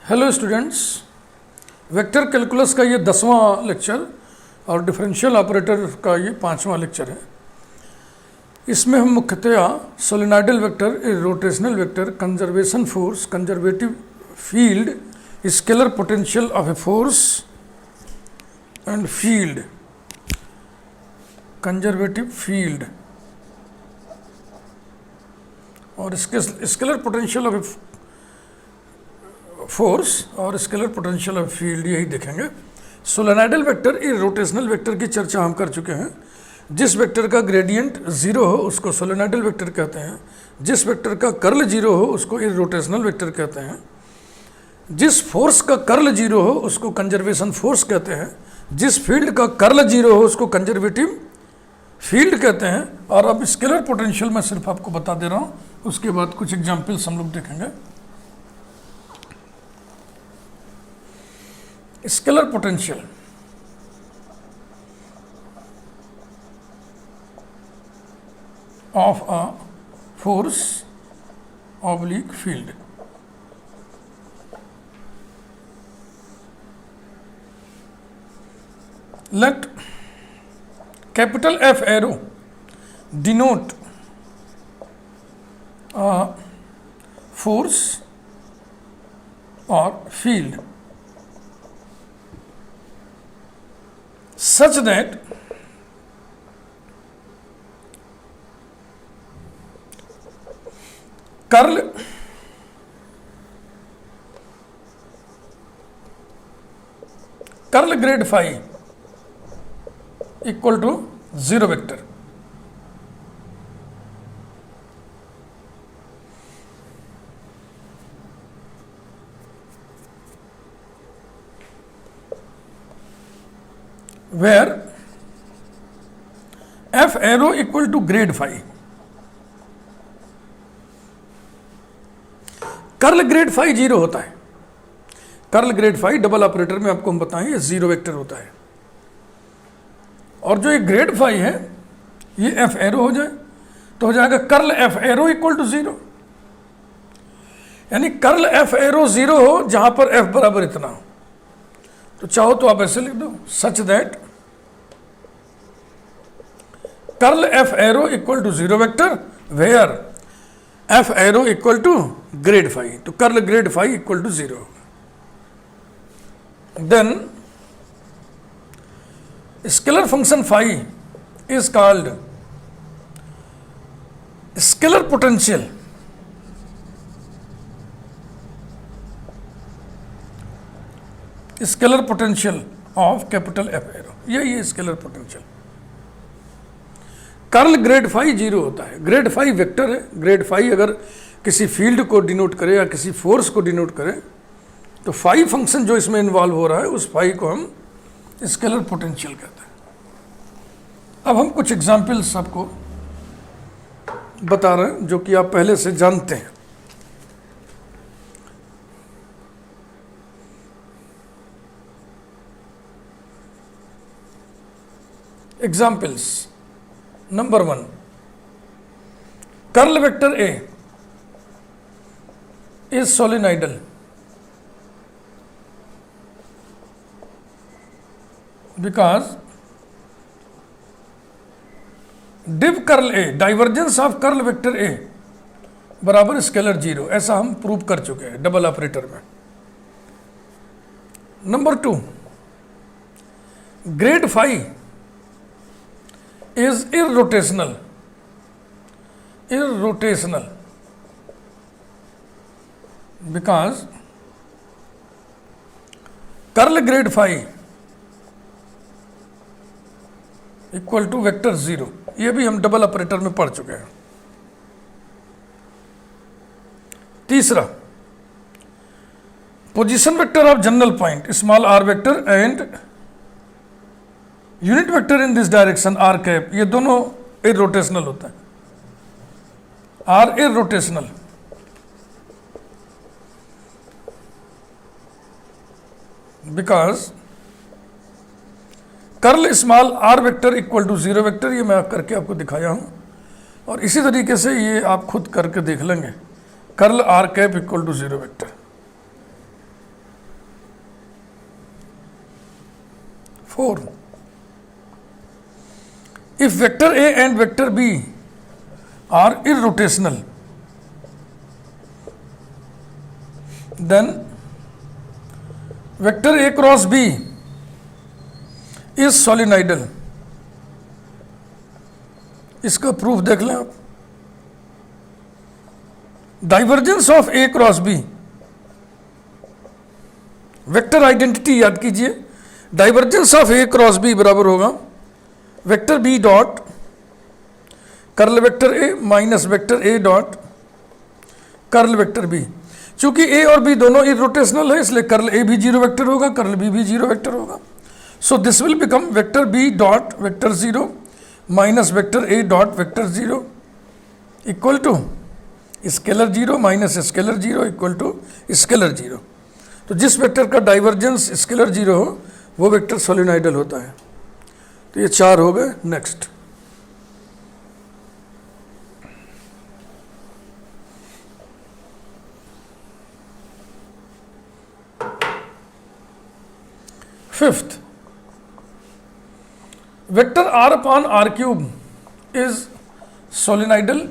Hello students, vector calculus का ये 10वां lecture और डिफरेंशियल ऑपरेटर का ये 5वां लेक्चर है। इसमें हम मुख्यतया solenoidal vector, rotational vector, conservation force, conservative field, scalar potential of a force and field, conservative field और स्केलर पोटेंशियल ऑफ फोर्स और स्केलर पोटेंशियल ऑफ फील्ड, यही देखेंगे। सोलेनॉइडल वेक्टर, रोटेशनल वेक्टर की चर्चा हम कर चुके हैं। जिस वेक्टर का ग्रेडियंट जीरो हो उसको सोलेनॉइडल वेक्टर कहते हैं। जिस वेक्टर का कर्ल जीरो हो उसको रोटेशनल वेक्टर कहते हैं। जिस फोर्स का कर्ल जीरो हो उसको कंजर्वेशन फोर्स कहते हैं। जिस फील्ड का कर्ल जीरो हो उसको कंजर्वेटिव फील्ड कहते हैं। और अब स्केलर पोटेंशियल मैं सिर्फ आपको बता दे रहा हूँ, उसके बाद कुछ एग्जाम्पल्स हम लोग देखेंगे। Scalar potential of a force oblique field. Let capital F arrow denote a force or field such that curl grad phi equal to zero vector. Where F arrow equal to grad phi. Curl grad phi zero होता है। Curl grad phi double operator में आपको हम बताएं ये zero vector होता है। और जो ये ग्रेड फाई है ये एफ एरो हो जाए तो हो जाएगा curl F arrow equal to zero. यानी कर्ल एफ एरो जीरो हो जहां पर एफ बराबर इतना हो। तो चाहो तो आप ऐसे लिख दो, such that curl F arrow equal to zero vector where F arrow equal to grad phi. तो curl grad phi equal to zero. Then scalar function phi is called scalar potential scalar potential of capital F arrow. यही scalar potential. Curl grad phi zero होता है। Grad phi vector है। Grad phi अगर किसी field को denote करे या किसी फोर्स को डिनोट करे तो फाई फंक्शन जो इसमें इन्वॉल्व हो रहा है उस फाई को हम स्केलर पोटेंशियल कहते हैं। अब हम कुछ एग्जाम्पल्स आपको बता रहे हैं जो कि आप पहले से जानते हैं। Examples number 1, curl vector A is solenoidal because div curl A, divergence of curl vector A बराबर स्केलर जीरो। ऐसा हम प्रूव कर चुके हैं डबल ऑपरेटर में। Number 2, grad phi is irrotational because curl grad phi equal to vector zero. ये भी हम डबल ऑपरेटर में पढ़ चुके हैं। तीसरा, position vector of general point small r vector and unit vector in this direction r cap, ये दोनों इररोटेशनल होता है। R irrotational because curl small r vector equal to zero vector. ये मैं करके आपको दिखाया हूं और इसी तरीके से ये आप खुद करके देख लेंगे। Curl r cap equal to zero vector. 4. If vector A and vector B are irrotational, then vector A cross B is solenoidal. इसका प्रूफ देख लें आप. Divergence of A cross B, vector identity याद कीजिए. Divergence of A cross B बराबर होगा vector B dot curl vector A minus vector A dot curl vector B. चूंकि A और बी दोनों इरोटेशनल है, इसलिए कर्ल ए भी जीरो वेक्टर होगा, कर्ल बी भी जीरो वेक्टर होगा. So this will become vector B dot vector zero minus vector A dot vector zero equal to scalar zero minus scalar zero equal to scalar zero. तो जिस vector का divergence scalar zero हो वो vector सोलिनॉइडल होता है. तो ये 4 हो गए. Next, fifth, vector r upon r cube is solenoidal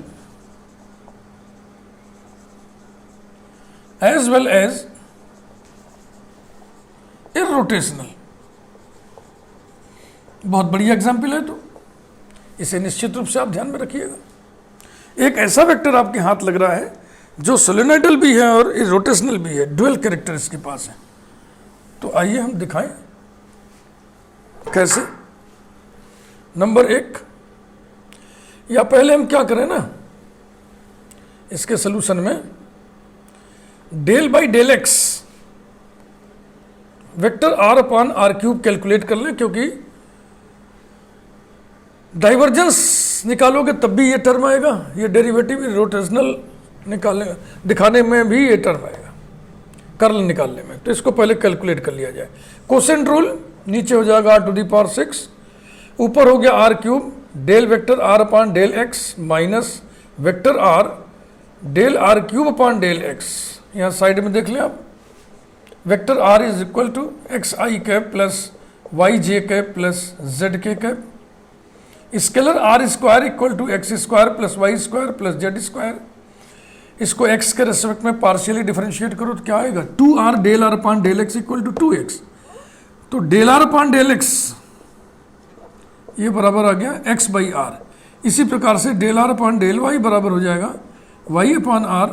as well as irrotational. बहुत बढ़िया एग्जाम्पल है, तो इसे निश्चित रूप से आप ध्यान में रखिएगा. एक ऐसा वेक्टर आपके हाथ लग रहा है जो सोलिनॉइडल भी है और इरोटेशनल भी है, ड्यूअल कैरेक्टर इसके पास है. तो आइए हम दिखाएं कैसे. नंबर 1, या पहले हम क्या करें ना, इसके सोल्यूशन में del by del x vector are upon r cube calculate कर लें, क्योंकि डाइवर्जेंस निकालोगे तब भी ये टर्म आएगा, ये डेरिवेटिव रोटेशनल निकालने दिखाने में भी ये टर्म आएगा, कर्ल निकालने में. तो इसको पहले कैलकुलेट कर लिया जाए. कोसेंट रूल, नीचे हो जाएगा r टू दी पावर 6, ऊपर हो गया r cube del vector are upon del x minus vector r del r cube upon del x. यहाँ साइड में देख लें आप, vector r is equal to x i cap plus y j cap plus z k cap. Scalar r square equal to x square plus y square plus z square. इसको x के respect में partially differentiate करो तो क्या आएगा, 2r del r upon del x equal to 2x. तो del r upon del x ये बराबर आ गया x बाई आर. इसी प्रकार से del r upon del y बराबर हो जाएगा y upon r,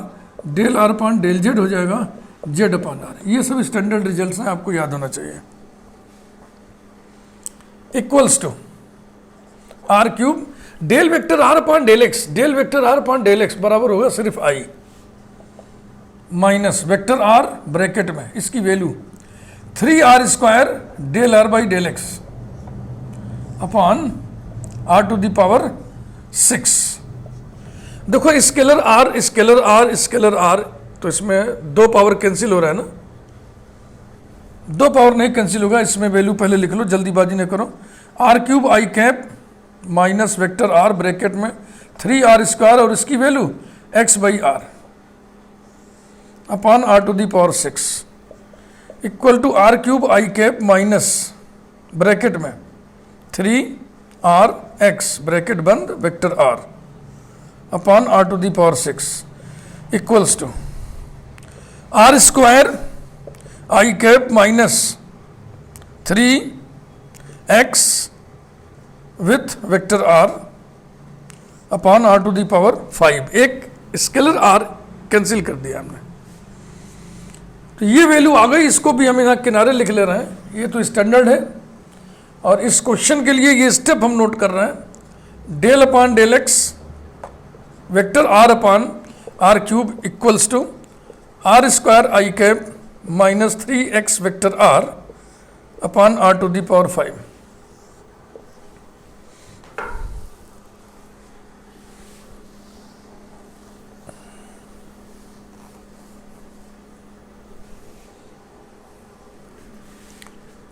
del r upon del z हो जाएगा z अपॉन आर. ये सब स्टैंडर्ड रिजल्ट्स हैं, आपको याद होना चाहिए. Equals to r cube del vector are upon del x, del vector are upon del x बराबर होगा सिर्फ i minus vector r bracket में इसकी value 3r square del r by del x upon r to the power 6. देखो scalar r scalar r scalar r, तो इसमें 2 power cancel हो रहा है ना, 2 पावर नहीं कैंसिल होगा. इसमें वैल्यू पहले लिख लो, जल्दीबाजी नहीं करो. R cube i cap minus vector r bracket में 3r स्क्वायर और इसकी value x by r upon r to the power 6 equal to r cube i cap minus bracket में 3rx ब्रैकेट बंद vector r upon r to the power 6 equals to r square I cap minus 3x with vector r upon r to the power 5. एक scalar r cancel कर दिया हमने, तो ये value आ गई. इसको भी हम यहाँ किनारे लिख ले रहे हैं, ये तो स्टैंडर्ड है. और इस क्वेश्चन के लिए ये स्टेप हम नोट कर रहे हैं, del upon del x vector are upon r cube equals to r square I cap minus 3x vector are upon r to the power 5.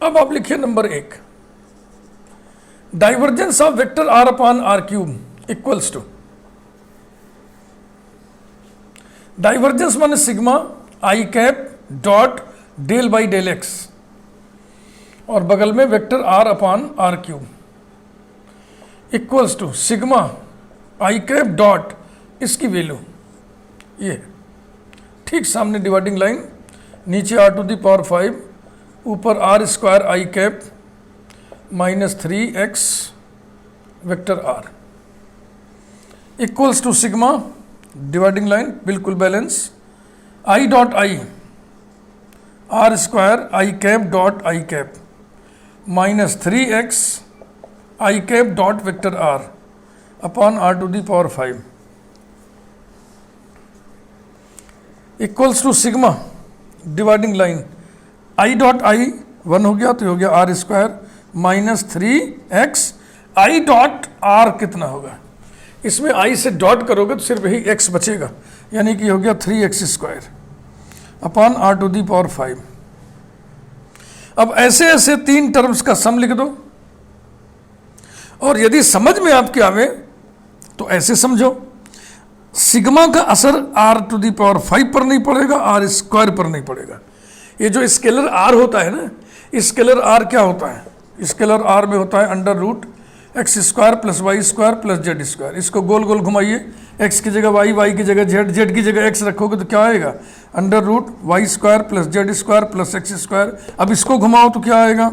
अब आप लिखिए number 1, divergence of vector are upon r cube equals to, divergence माने sigma i cap dot del by del x और बगल में vector r upon r cube equals to sigma i cap dot इसकी value ये है। ठीक सामने dividing line, नीचे आर टू द पावर 5, ऊपर R square I cap minus 3x vector R equals to sigma dividing line बिल्कुल balance I dot I R square I cap dot I cap minus 3x I cap dot vector are upon are to the power 5 equals to sigma dividing line I dot I 1 हो गया तो हो गया R square minus 3x I dot are कितना होगा, इसमें आई से dot करोगे तो सिर्फ यही x बचेगा, यानी कि हो गया 3x square upon are to the power 5। अब ऐसे ऐसे 3 टर्म्स का सम लिख दो, और यदि समझ में आपके आवे तो ऐसे समझो, सिग्मा का असर r टू दी पावर 5 पर नहीं पड़ेगा, r स्क्वायर पर नहीं पड़ेगा। ये जो स्केलर r होता है ना, स्केलर r क्या होता है, स्केलर r में होता है under root x square plus y square plus z square. इसको गोल गोल घुमाइए, x की जगह y, y की जगह z, z की जगह x रखोगे तो क्या आएगा, under root y square plus z square plus x square. अब इसको घुमाओ तो क्या आएगा,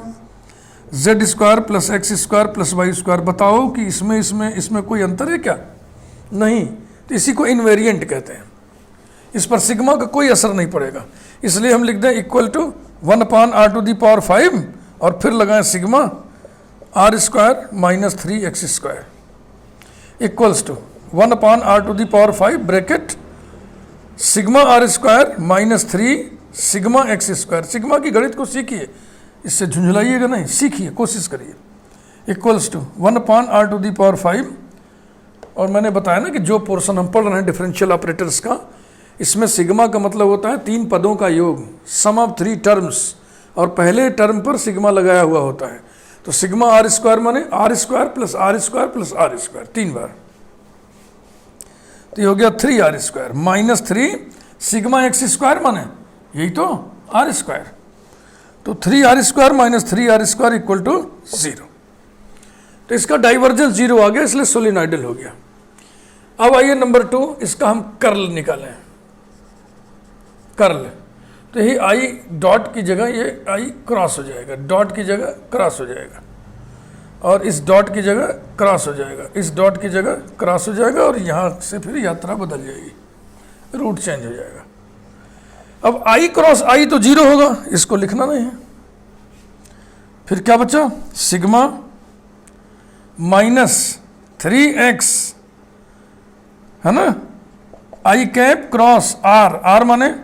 z square plus x square plus y square. बताओ कि इसमें कोई अंतर है क्या, नहीं, तो इसी को इनवेरिएंट कहते हैं। इस पर सिग्मा का कोई असर नहीं पड़ेगा, इसलिए हम लिख दें equal to 1 upon r to the power 5 और फिर लगाएं sigma r square minus 3x square equals to 1 upon r to the power 5 bracket sigma r square minus 3 sigma x square. Sigma की गणित को सीखिए, इससे झुंझलाइएगा नहीं, सीखिए, कोशिश करिए। Equals to 1 upon r to the power 5, और मैंने बताया ना कि जो पोर्शन हम पढ़ रहे हैं डिफरेंशियल ऑपरेटर्स का, इसमें सिग्मा का मतलब होता है 3 पदों का योग, सम ऑफ 3 टर्म्स, और पहले टर्म पर सिग्मा लगाया हुआ होता है। तो सिग्मा आर स्क्वायर माने r square plus r square plus r square 3 बार, तो ये हो गया 3r square minus 3 sigma x square माने यही तो आर स्क्वायर, तो 3r square minus 3r square equal to 0। तो इसका डाइवर्जेंस 0 आ गया, इसलिए सोलिनॉइडल हो गया। अब आइए नंबर 2, इसका हम कर्ल निकालें। कर्ल, तो यही आई डॉट की जगह ये आई क्रॉस हो जाएगा, डॉट की जगह क्रॉस हो जाएगा, और इस डॉट की जगह क्रॉस हो जाएगा, इस डॉट की जगह क्रॉस हो जाएगा, और यहाँ से फिर यात्रा बदल जाएगी, रूट चेंज हो जाएगा। अब आई क्रॉस आई तो 0 होगा, इसको लिखना नहीं है। फिर क्या बचा, सिग्मा माइनस 3x है ना, i cap cross r, r माने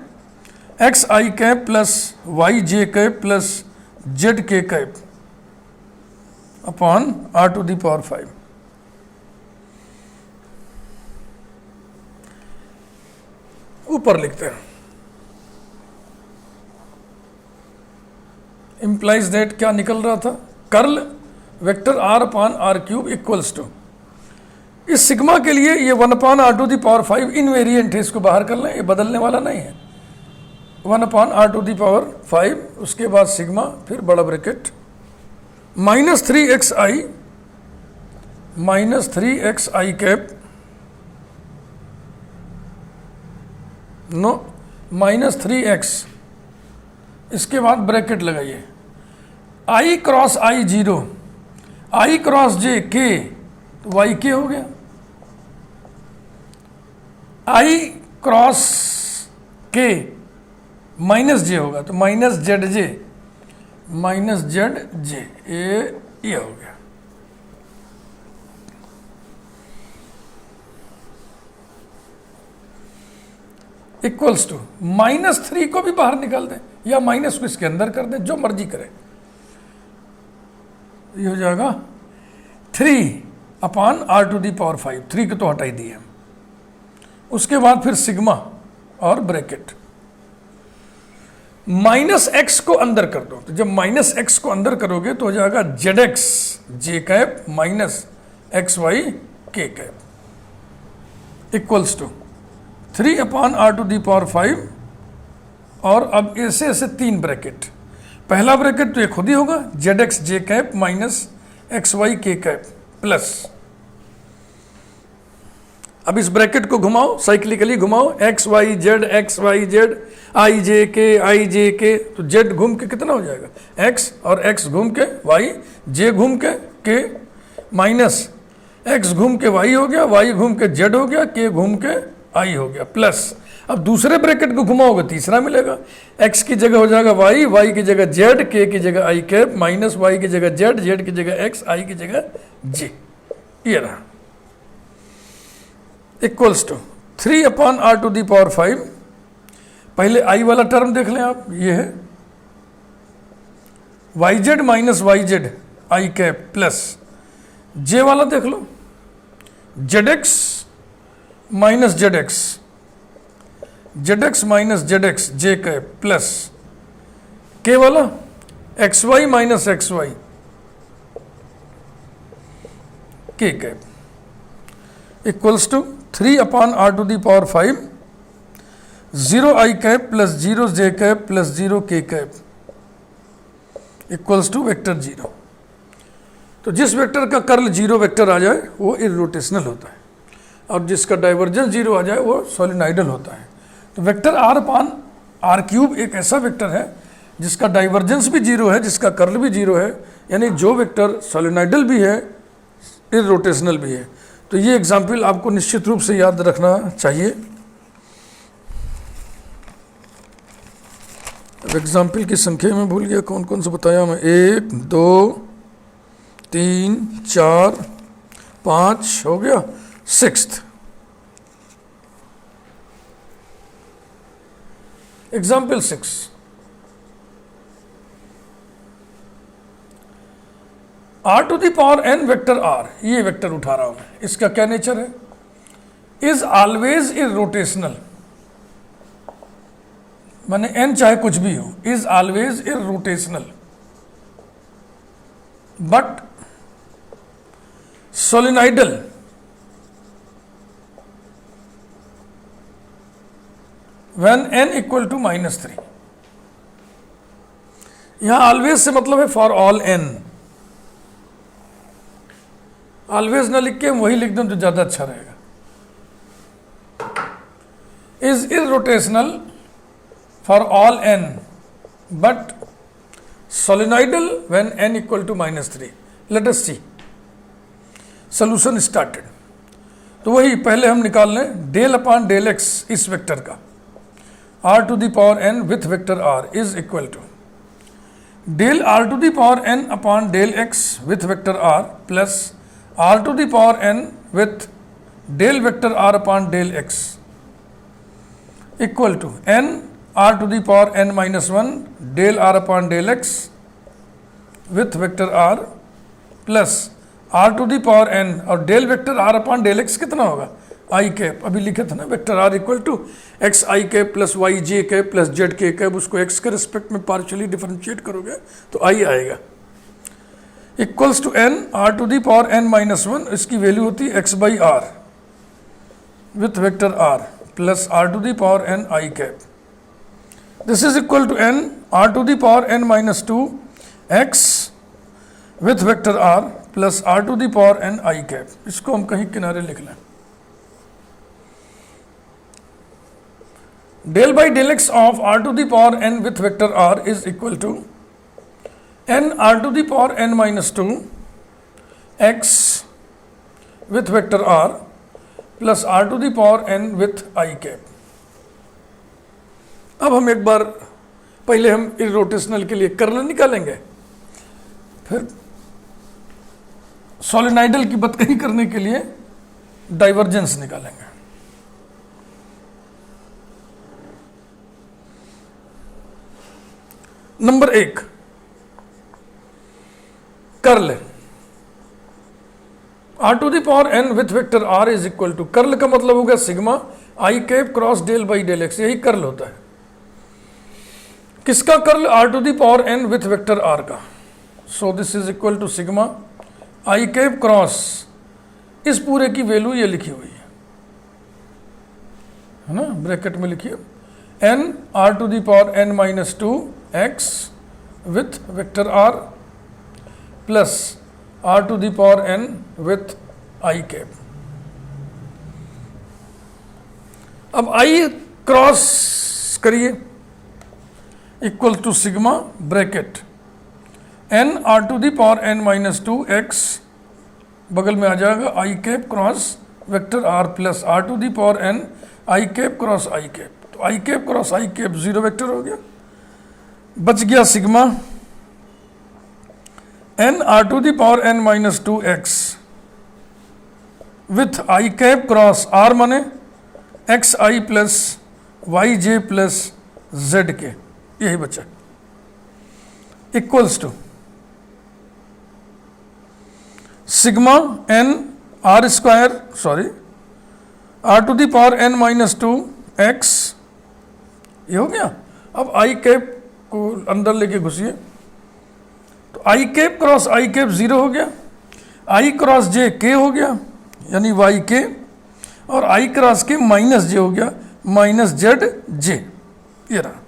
x i cap plus y j cap plus z k cap upon are to the power 5। ऊपर लिखते हैं, इंप्लाइज दैट क्या निकल रहा था, curl vector are upon r cube equals to, इस sigma के लिए ये 1 upon are to the power 5 invariant है, इसको बाहर कर लें, ये बदलने वाला नहीं है। 1 upon are to the power 5, उसके बाद सिग्मा, फिर बड़ा ब्रैकेट माइनस 3x आई कैप, नो माइनस 3x, इसके बाद ब्रैकेट लगाइए, आई क्रॉस आई 0, आई क्रॉस जे के, तो वाई के हो गया, आई क्रॉस के माइनस जे होगा तो माइनस जेड जे, ये हो गया। इक्वल्स टू -3 को भी बाहर निकाल दें या माइनस को इसके अंदर कर दें, जो मर्जी करें, ये हो जाएगा 3 upon are to the power 5, 3 को तो हटा ही दिए। उसके बाद फिर सिग्मा और ब्रैकेट, माइनस एक्स को अंदर कर दो, तो जब माइनस एक्स को अंदर करोगे तो हो जाएगा z x j cap minus x y k cap equals to 3 upon are to the power 5, और अब ऐसे ऐसे 3 ब्रैकेट, पहला ब्रैकेट तो ये खुद ही होगा, Z x j cap minus x y k cap plus, अब इस ब्रैकेट को घुमाओ, साइक्लिकली घुमाओ, एक्स वाई जेड आई जे के, तो जेड घूम के कितना हो जाएगा एक्स, और एक्स घूम के वाई, जे घूम के माइनस एक्स घूम के वाई हो गया, वाई घूम के जेड हो गया, के घूम के आई हो गया प्लस, अब दूसरे ब्रैकेट को घुमाओगे तीसरा मिलेगा, एक्स की जगह हो जाएगा वाई, वाई की जगह जेड, के की जगह आई कैप माइनस वाई की जगह जेड, जेड की जगह एक्स, आई की जगह जे, ये रहा इक्वल्स टू 3/r⁵। पहले आई वाला टर्म देख लें आप, ये है y z minus y z i cap plus, j वाला देख लो z x minus z x minus z x j cap plus, k वाला x y minus x y k cap equals to 3/r⁵, 0 i cap plus 0 j cap plus 0 k cap equals to vector 0। तो जिस vector का curl 0 vector आ जाए वो irrotational होता है, और जिसका डाइवर्जेंस 0 आ जाए वो सोलिनॉइडल होता है। तो वेक्टर r/r³ एक ऐसा वेक्टर है जिसका डाइवर्जेंस भी 0 है, जिसका कर्ल भी 0 है, यानी जो वेक्टर सोलिनॉइडल भी है इर्रोटेशनल भी है। तो ये एग्जाम्पल आपको निश्चित रूप से याद रखना चाहिए। एग्जाम्पल की संख्या में भूल गया कौन कौन सा बताया मैं, 1 2 3 4 5 हो गया, 6th example 6, r⁴n vector r, ये वेक्टर उठा रहा हूं मैं, इसका क्या नेचर है, इज ऑलवेज इर्रोटेशनल, माने n चाहे कुछ भी हो, is always irrotational but solenoidal when n equal to -3। यहां ऑलवेज से मतलब है फॉर ऑल n, ऑलवेज ना लिख के हम वही लिख दें तो ज्यादा अच्छा रहेगा। Is irrotational for all n but solenoidal when n equal to -3। Let us see solution started. तो वही पहले हम निकाल लें del/del x इस वेक्टर का, r⁴n with vector r is equal to del r⁴n/del x with vector r plus r⁴n with del vector r/del x equal to n r⁴n-1 del r/del x with vector r plus r⁴n और del vector r/del x कितना होगा आई cap, अभी लिखे थे ना vector r equal to x i cap plus y j cap plus z k cap, उसको x के respect में पार्शियली डिफरेंशिएट करोगे तो आई आएगा इक्वल्स टू n r⁴n-1, इसकी वैल्यू होती है x by r with vector r plus r⁴n i cap, this is equal to n r⁴n-2 x with vector r plus r⁴n i cap. इसको हम कहीं किनारे लिख लें, del by del x of r⁴n with vector r is equal to n r⁴n-2 x with vector r plus r⁴n with I cap। अब हम एक बार पहले हम इर्रोटेशनल के लिए कर्ल निकालेंगे, फिर सोलिनॉइडल की बतकही करने के लिए डाइवर्जेंस निकालेंगे। Number 1 curl r⁴n with vector r is equal to, curl का मतलब होगा sigma i cap cross del by del x, यही कर्ल होता है। किसका curl r⁴n with vector r का, so this is equal to sigma i cap cross, इस पूरे की वैल्यू ये लिखी हुई है ना, ब्रैकेट में लिखिए n r⁴n-2 x with vector r plus r to the power n with I cap. अब I क्रॉस करिए equal to sigma bracket n r to the power n minus 2 x बगल में आ जाएगा I cap cross vector r plus r to the power n I cap cross I cap. तो I cap cross I cap zero vector हो गया, बच गया sigma n r to the power n minus 2 x with I cap cross r माने x i plus y j plus z k, यही बचा, equals to sigma n r square r to the power n minus 2 x, ये हो गया. अब आई cap को अंदर लेके घुसिए तो आई cap cross i cap zero हो गया, आई क्रॉस जे के हो गया यानी वाई के, और आई क्रॉस के माइनस जे हो गया माइनस जेड जे, ये रहा.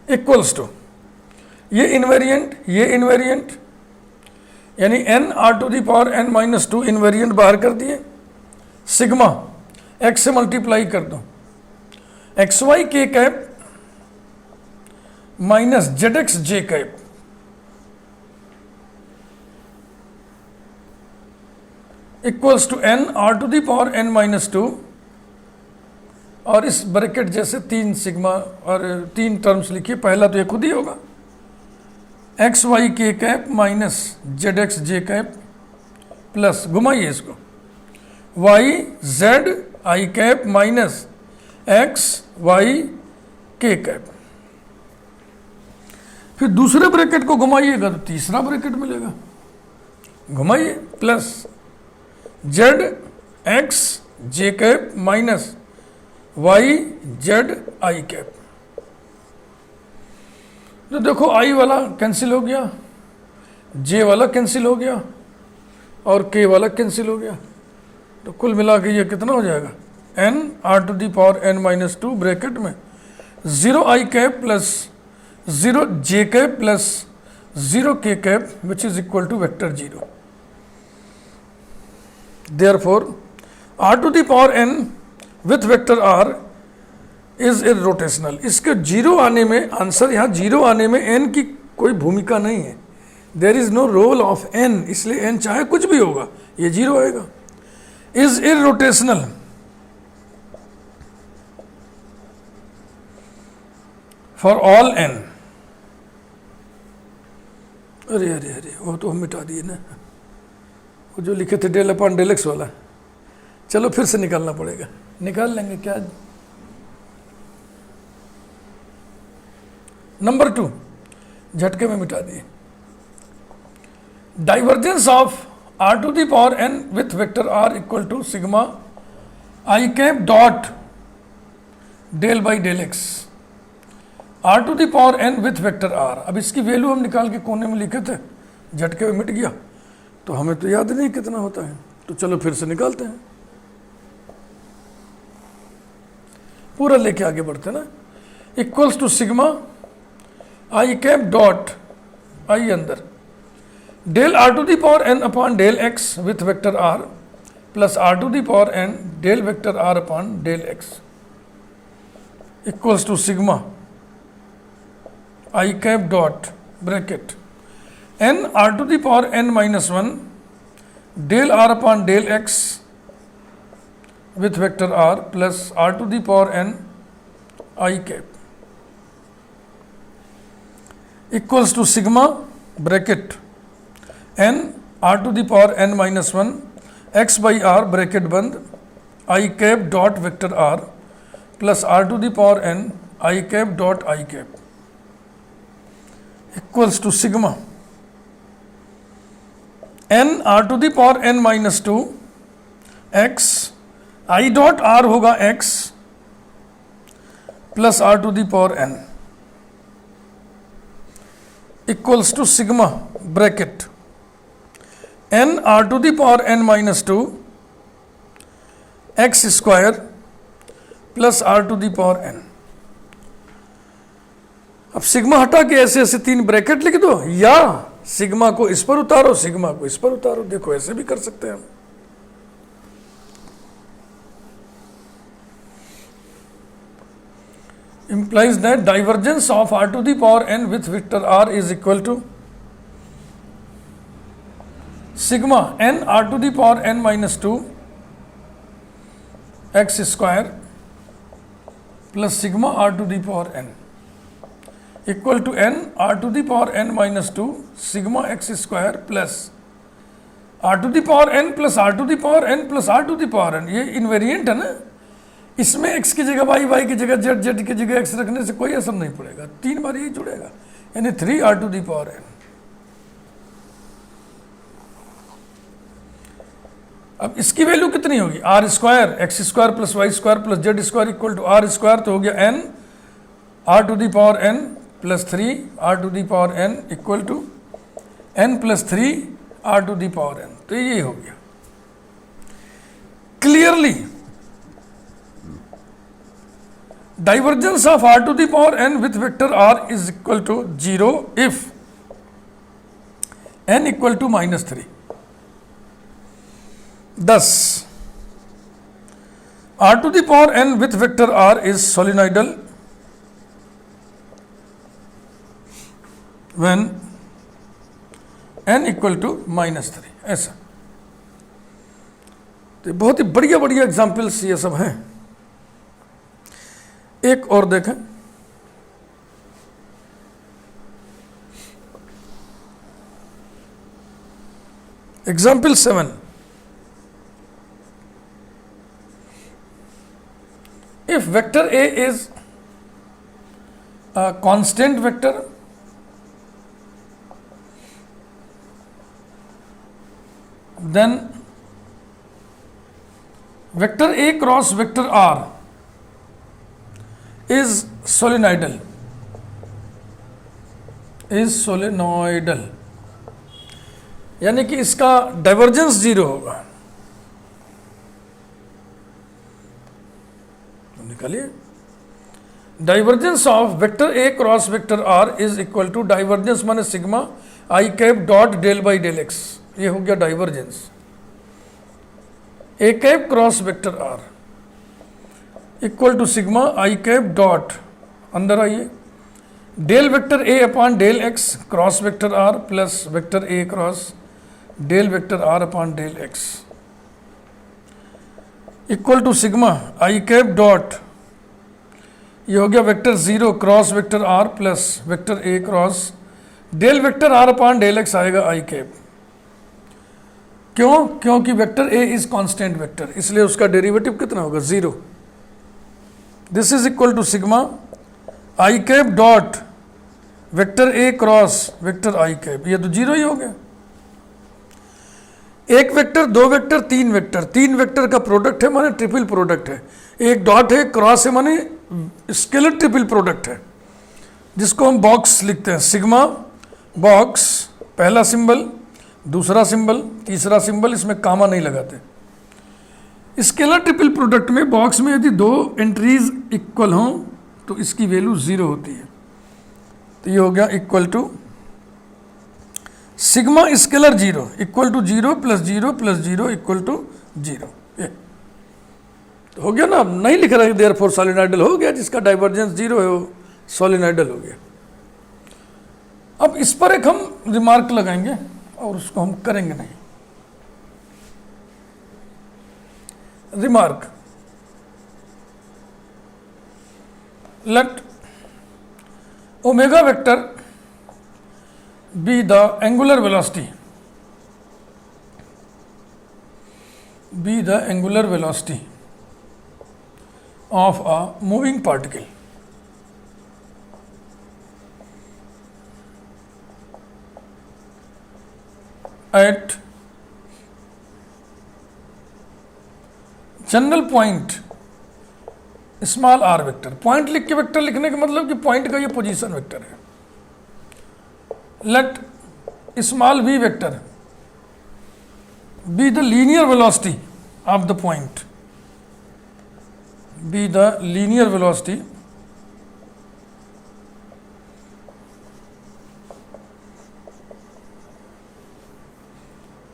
इक्वल्स टू ये इनवेरिएंट यानी n r to the power n minus 2 invariant बाहर कर दिए, सिग्मा एक्स से मल्टीप्लाई कर दो x y k cap minus z x j cap, equals to n r to the power n minus 2, और इस ब्रैकेट जैसे 3 सिग्मा और 3 टर्म्स लिखिए. पहला तो ये खुद ही होगा x y k cap minus z x j cap plus घुमाइए इसको y z i cap minus x y k cap. फिर दूसरे ब्रैकेट को घुमाइएगा तो तीसरा ब्रैकेट मिलेगा, घुमाइए plus z x j cap minus y z i cap. तो देखो आई वाला कैंसिल हो गया, जे वाला कैंसिल हो गया और के वाला कैंसिल हो गया, तो कुल मिला के ये कितना हो जाएगा n r to the power n minus 2 bracket में 0 i cap plus 0 j cap plus 0 k cap which is equal to vector 0. Therefore r to the power n with vector r is irrotational. इसके zero आने में, answer यहाँ zero आने में N की कोई भूमिका नहीं है, there is no role of n, इसलिए एन चाहे कुछ भी होगा ये जीरो आएगा. Is irrotational for all n. अरे अरे अरे वो तो हम मिटा दिए ना, वो जो लिखे थे डेल अपॉन डेल एक्स वाला, चलो फिर से निकालना पड़ेगा, निकाल लेंगे क्या. नंबर 2 झटके में मिटा दिए. Divergence of r to the power n with vector r equal to sigma i cap dot del by del x r to the power n with vector r. अब इसकी वैल्यू हम निकाल के कोने में लिखे थे, झटके में मिट गया, तो हमें तो याद नहीं कितना होता है, तो चलो फिर से निकालते हैं, पूरा लेके आगे बढ़ते ना. Equals to sigma i cap dot i अंदर del r to the power n upon del x with vector r plus r to the power n del vector are upon del x equals to sigma i cap dot bracket n r to the power n minus 1 del r upon del x with vector r plus r to the power n i cap equals to sigma bracket n r to the power n minus 1 x by r bracket बंद i cap dot vector r plus r to the power n i cap dot I cap equals to sigma n r to the power n minus 2 x i dot r होगा x plus r to the power n equals to sigma bracket n r to the power n minus 2 x square plus r to the power n. अब sigma हटा के ऐसे ऐसे 3 bracket लिख दो, या sigma को इस पर उतारो, सिग्मा को इस पर उतारो। देखो ऐसे भी कर सकते हैं हम। implies that divergence of r to the power n with vector r is equal to sigma n r to the power n minus 2 x square plus sigma r to the power n equal to n r to the power n minus 2 sigma x square plus r to the power n plus r to the power n plus r to the power n। ये invariant है ना, इसमें x की जगह y, y की जगह z, z की जगह x रखने से कोई असर नहीं पड़ेगा, 3 बार यही जुड़ेगा, यानी 3r to the power n। अब इसकी वैल्यू कितनी होगी, r square x square plus y square plus z square equal to r square, तो हो गया n r to the power n plus 3r to the power n equal to n plus 3r to the power n। तो ये हो गया clearly divergence of r to the power n with vector r is equal to 0 if n equal to minus 3। Thus r to the power n with vector r is solenoidal when n equal to minus 3। ऐसा तो बहुत ही बढ़िया बढ़िया examples ये सब हैं। एक और देखें, example 7। If vector A is a constant vector then vector A cross vector R is solenoidal, यानी कि इसका डाइवर्जेंस 0 होगा। निकालिए, divergence of vector a cross vector r is equal to divergence माने sigma i cap dot del by del x. ये हो गया divergence a cap cross vector r equal to sigma i cap dot, अंदर आइए, del vector a upon del x cross vector r plus vector a cross del vector are upon del x equal to sigma i cap dot, ये हो गया vector 0 cross vector r plus vector a cross del vector are upon del x आएगा i cap. क्यों? क्योंकि vector A is constant vector, इसलिए उसका derivative कितना होगा 0। This is equal to sigma i cap dot vector a cross vector i cap, ये तो 0 ही हो गया। एक वेक्टर, दो वेक्टर, तीन वेक्टर, 3 वेक्टर का प्रोडक्ट है माने ट्रिपल प्रोडक्ट है। एक डॉट है, क्रॉस है माने स्केलर ट्रिपल प्रोडक्ट है, जिसको हम बॉक्स लिखते हैं। सिग्मा बॉक्स, पहला सिंबल, दूसरा सिंबल, तीसरा सिंबल, इसमें कामा नहीं लगाते। स्केलर ट्रिपल प्रोडक्ट में बॉक्स में यदि 2 एंट्रीज इक्वल हों तो इसकी वैल्यू 0 होती है। तो ये हो गया equal to sigma scalar 0 equal to 0 plus 0 plus 0 equal to 0। ये तो हो गया ना, अब नहीं लिख रहे देयर फॉर सॉलिनॉइडल हो गया, जिसका डाइवर्जेंस 0 है वो सॉलिनॉइडल हो गया। अब इस पर एक हम रिमार्क लगाएंगे और उसको हम करेंगे नहीं। Remark, let omega vector be the angular velocity, of a moving particle at general point small r vector. Point लिख के वेक्टर लिखने का मतलब कि पॉइंट का ये पोजीशन वेक्टर है। Let small v vector b the linear velocity of the point be the linear velocity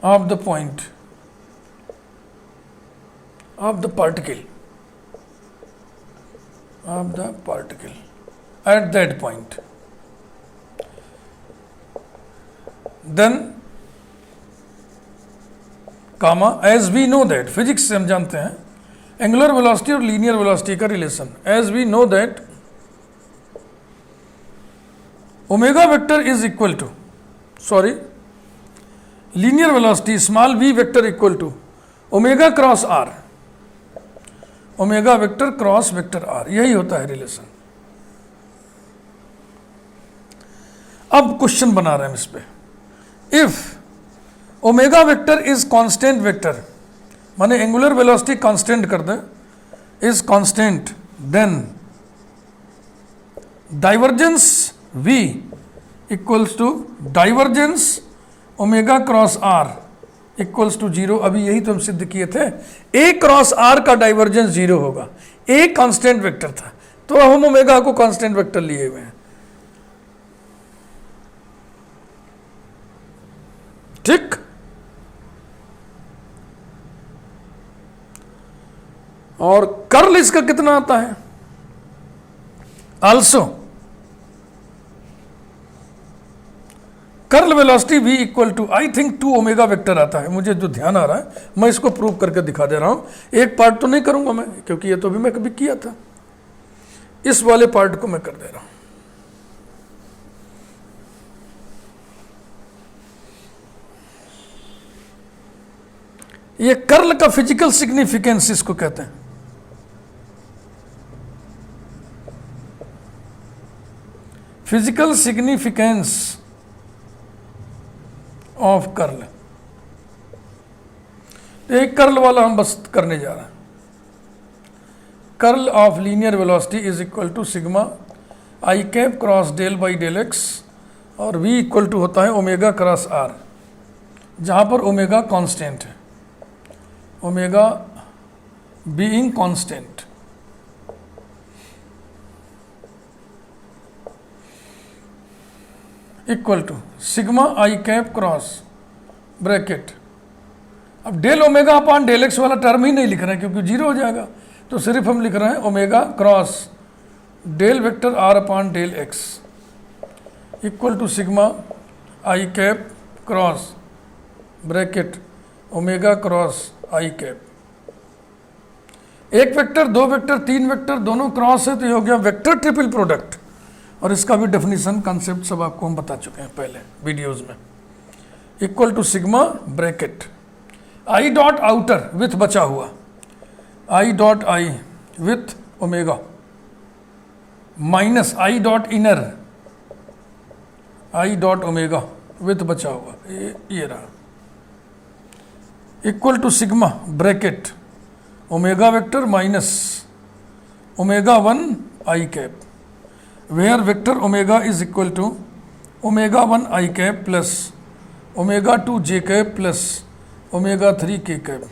of the point of the particle at that point, then comma as we know that, physics से हम जानते हैं angular velocity और linear velocity का relation, as we know that omega vector is equal to linear velocity small v vector equal to omega cross r, omega vector cross vector r, यही होता है relation. अब क्वेश्चन बना रहे हैं हम इस पे, if omega vector is constant vector, माने एंगुलर वेलोसिटी कांस्टेंट कर दे, is constant, then divergence v equals to divergence omega cross r equals to 0। अभी यही तो हम सिद्ध किए थे, a क्रॉस r का डाइवर्जेंस 0 होगा, a कांस्टेंट वेक्टर था तो हम ओमेगा को कांस्टेंट वेक्टर लिए हुए हैं, ठीक। और कर्ल इसका कितना आता है, also curl velocity v equal to I think 2 omega vector आता है, मुझे जो ध्यान आ रहा है मैं इसको प्रूव करके दिखा दे रहा हूं। एक पार्ट तो नहीं करूंगा मैं क्योंकि ये तो भी मैं कभी किया था, इस वाले पार्ट को मैं कर दे रहा हूं। ये कर्ल का फिजिकल सिग्निफिकेंस इसको कहते हैं, फिजिकल सिग्निफिकेंस ऑफ कर्ल। एक कर्ल वाला हम बस करने जा रहे हैं, curl of linear velocity is equal to sigma i cap cross del by del x, और v इक्वल टू होता है ओमेगा क्रॉस r, जहां पर ओमेगा कांस्टेंट है, omega being constant. Equal to sigma i cap cross bracket, अब del omega upon del x वाला term ही नहीं लिख रहे हैं क्योंकि 0 हो जाएगा, तो सिर्फ हम लिख रहे हैं omega cross del vector r upon del x equal to sigma i cap cross bracket omega cross i cap. एक वेक्टर, दो वेक्टर, तीन वेक्टर दोनों क्रॉस है तो ये हो गया वेक्टर ट्रिपल प्रोडक्ट, और इसका भी डेफिनेशन कंसेप्ट सब आपको हम बता चुके हैं पहले वीडियोस में। Equal to sigma bracket i dot outer with बचा हुआ, i dot i with omega minus i dot inner, i dot omega with बचा हुआ, ये रहा, equal to sigma bracket omega vector minus omega 1 i cap, where vector omega is equal to omega 1 i cap plus omega 2 j cap plus omega 3 k cap.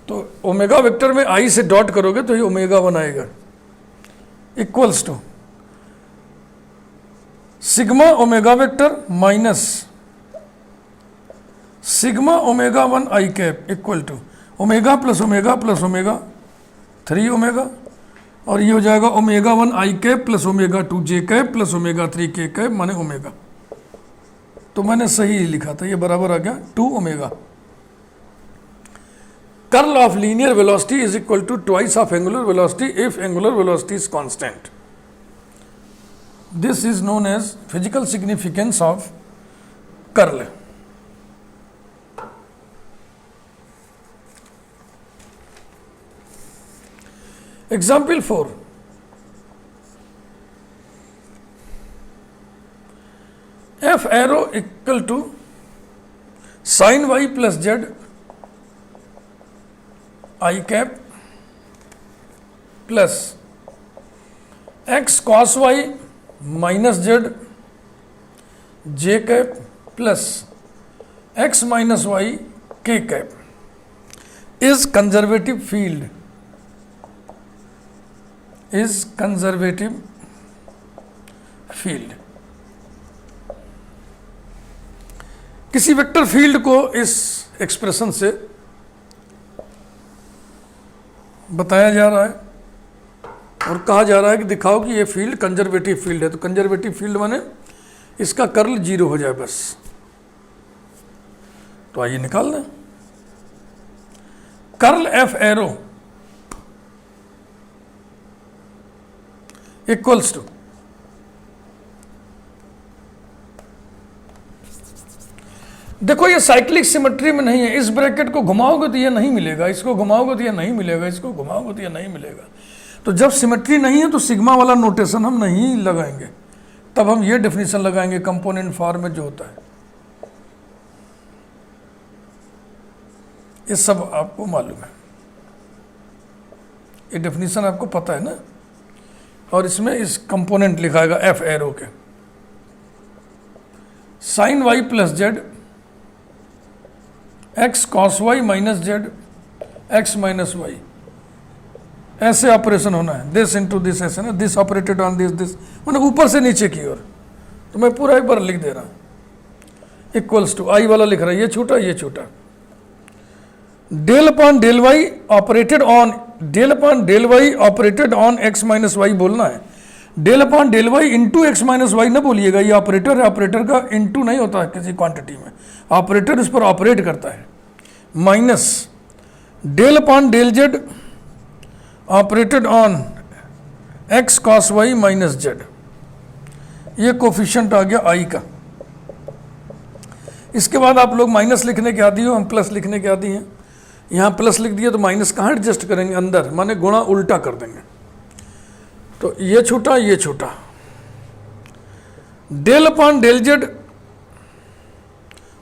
तो omega vector में आई से dot करोगे तो ये ओमेगा 1 आएगा, equals to sigma omega vector minus sigma omega 1 i cap equal to omega plus omega 3 omega, और ये हो जाएगा omega 1 i cap plus omega 2 j cap plus omega 3 k cap माने ओमेगा। तो मैंने सही लिखा था, ये बराबर आ गया 2 omega. Curl of linear velocity is equal to twice of angular velocity if angular velocity is constant. This is known as physical significance of curl. Example 4, f arrow equal to sin y plus z I cap plus x cos y minus z j cap plus x minus y k cap। Is conservative field, is conservative field. किसी vector field को इस expression से बताया जा रहा है और कहा जा रहा है कि दिखाओ कि ये फील्ड कंजर्वेटिव फील्ड है। तो कंजर्वेटिव फील्ड माने इसका कर्ल 0 हो जाए बस। तो आइए निकाल दें। Curl F arrow equals to, देखो ये साइक्लिक सिमेट्री में नहीं है। इस ब्रैकेट को घुमाओगे तो ये नहीं मिलेगा, इसको घुमाओगे तो ये नहीं मिलेगा, इसको घुमाओगे तो ये नहीं मिलेगा। तो जब सिमेट्री नहीं है तो सिग्मा वाला नोटेशन हम नहीं लगाएंगे, तब हम ये डेफिनेशन लगाएंगे कंपोनेंट फॉर्म में जो होता है। ये सब आपको मालूम है, ये डेफिनेशन आपको पता है ना। और इसमें इस कंपोनेंट लिखाएगा एफ एरो के, sine y plus z x cos y minus z x minus y, ऐसे ऑपरेशन होना है। दिस इंटू दिस, ऐसे ना, this operated on this, this मतलब ऊपर से नीचे की ओर। तो मैं पूरा एक बार लिख दे रहा हूं, इक्वल्स टू आई वाला लिख रहा है, ये छोटा ये छोटा, del upon del y operated on, del upon del y operated on x minus y बोलना है। Del upon del y into x minus y ना बोलिएगा, ये ऑपरेटर है, ऑपरेटर का इंटू नहीं होता है किसी क्वांटिटी में, ऑपरेटर इस पर ऑपरेट करता है। Minus del upon del z operated on x cos y minus z, ये कोफिशिएंट आ गया आई का। इसके बाद आप लोग माइनस लिखने के आदी हो, हम प्लस लिखने के आदी हैं। यहाँ प्लस लिख दिया तो माइनस कहाँ एडजस्ट करेंगे, अंदर, माने गुणा उल्टा कर देंगे। तो ये छोटा ये छोटा, del upon del z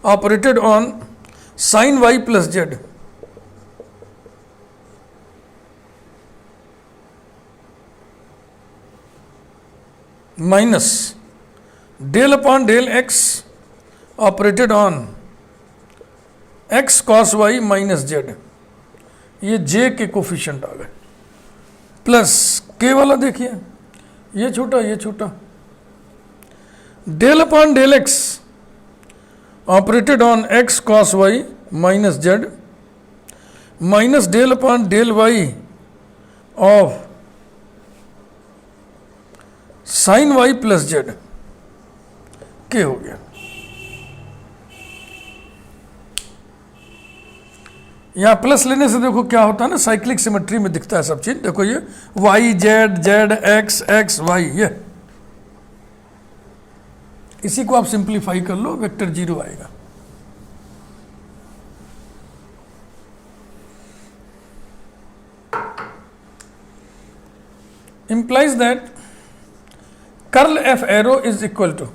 operated on sine y plus z, minus del upon del x operated on x cos y minus z, ये जे के कोफिशिएंट आ गए, प्लस के वाला देखिए, ये छोटा ये छोटा, del upon del x operated on x cos y minus z, minus del upon del y of sine y plus z, k हो गया। यहां प्लस लेने से देखो क्या होता है ना, साइक्लिक सिमेट्री में दिखता है सब चीज। देखो ये y z z x x y, ये इसी को आप सिंप्लीफाई कर लो, वेक्टर 0 आएगा। implies that curl f arrow is equal to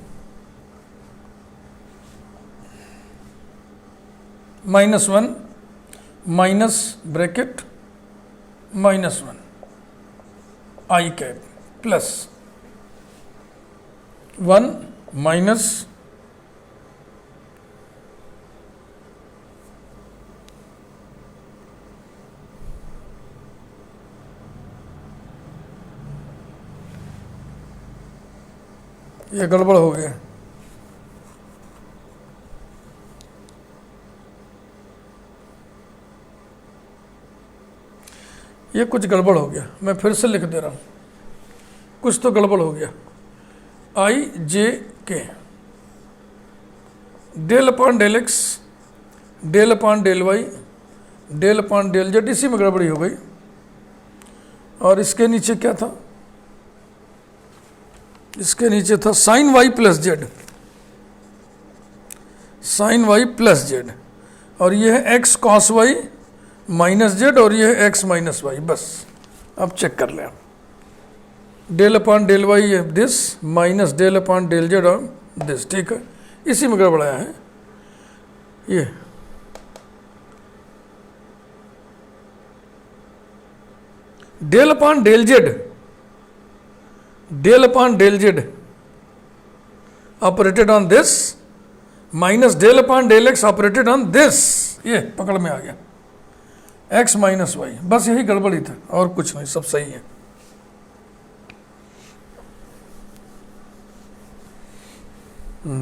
-1 minus bracket -1 I cap plus 1 minus ये गड़बड़ हो गया। ये कुछ गड़बड़ हो गया, मैं फिर से लिख दे रहा हूँ, कुछ तो गड़बड़ हो गया। I j k del upon del x del upon del y del upon del z, इसी में गड़बड़ी हो गई। और इसके नीचे क्या था, इसके नीचे था sine y plus z, sine y plus z, और ये है x cos y minus z, और ये है एक्स माइनस वाई। बस अब चेक कर लें, डेल अपॉन डेल वाई है this minus del upon del z और दिस, ठीक है, इसी में गड़बड़ाया है। ये del upon del z, del upon del z operated on this minus del upon del x operated on this, ये पकड़ में आ गया। x माइनस वाई, बस यही गड़बड़ी था और कुछ नहीं, सब सही है।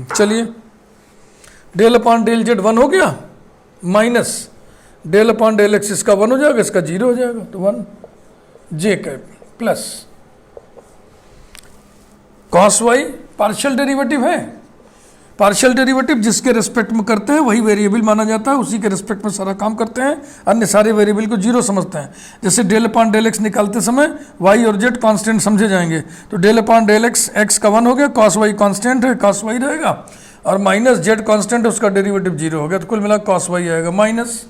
चलिए, डेल अपॉन डेल जेड 1 हो गया, minus del upon del x, इसका 1 हो जाएगा, इसका 0 हो जाएगा, तो 1 j cap plus cos y, partial derivative है, पार्शियल डेरिवेटिव जिसके रेस्पेक्ट में करते हैं वही वेरिएबल माना जाता है, उसी के रेस्पेक्ट में सारा काम करते हैं, अन्य सारे वेरिएबल को 0 समझते हैं। जैसे डेल अपॉन डेल एक्स निकालते समय वाई और जेड कांस्टेंट समझे जाएंगे, तो del upon del x, x का 1 हो गया, कॉस वाई कांस्टेंट है, कॉस वाई रहेगा, और माइनस जेड कांस्टेंट है, उसका डेरिवेटिव 0 हो गया, तो कुल मिला कॉस वाई आएगा, minus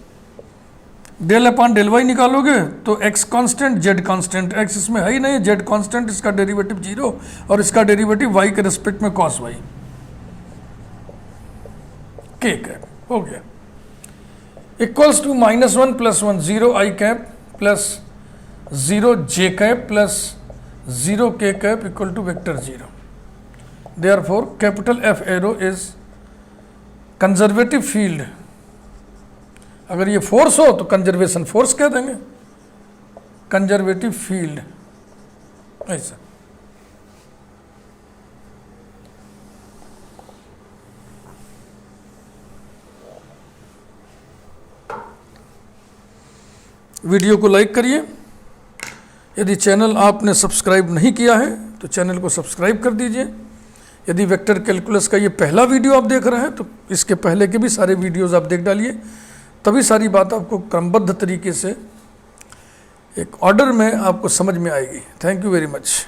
del upon del y निकालोगे तो x constant, z constant, x इसमें है ही नहीं, जेड कांस्टेंट, इसका डेरिवेटिव 0 और इसका डेरिवेटिव वाई के रेस्पेक्ट में कॉस वाई, के कैप हो गया, equals to -1 + 1 0 i cap plus 0 j cap plus 0 k cap equal to vector 0। Therefore capital F arrow is conservative field. अगर ये फोर्स हो तो कंजर्वेशन फोर्स कह देंगे, कंजर्वेटिव फील्ड ऐसा। वीडियो को लाइक करिए, यदि चैनल आपने सब्सक्राइब नहीं किया है तो चैनल को सब्सक्राइब कर दीजिए। यदि वेक्टर कैलकुलस का ये पहला वीडियो आप देख रहे हैं तो इसके पहले के भी सारे वीडियोस आप देख डालिए, तभी सारी बात आपको क्रमबद्ध तरीके से एक ऑर्डर में आपको समझ में आएगी। Thank you very much.